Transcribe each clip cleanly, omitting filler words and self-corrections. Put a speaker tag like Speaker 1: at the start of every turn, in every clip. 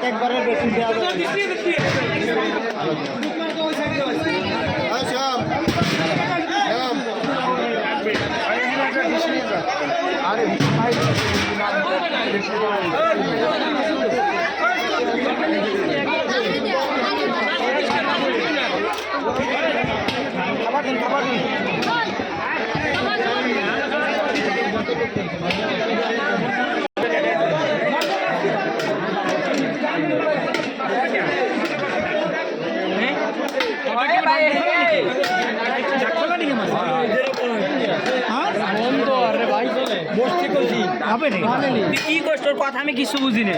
Speaker 1: একবারের বেশি দেওয়া
Speaker 2: কি কষ্ট কথা আমি কিছু বুঝি না।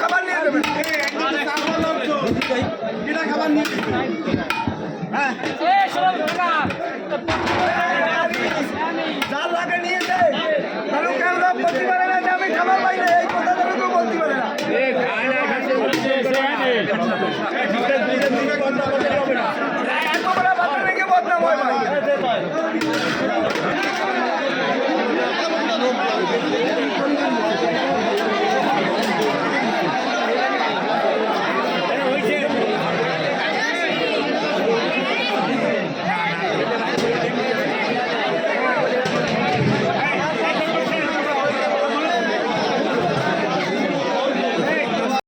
Speaker 3: খাবার নিয়ে দেবেন, খাবার নিয়ে যার লাগে নিয়ে যায় কেউ বলতে পারে না যে আমি খাবার পাই না, এই কথা কেউ বলতে পারে না। এত বড় বাচ্চা নাকি বদনাম হয় ভাই।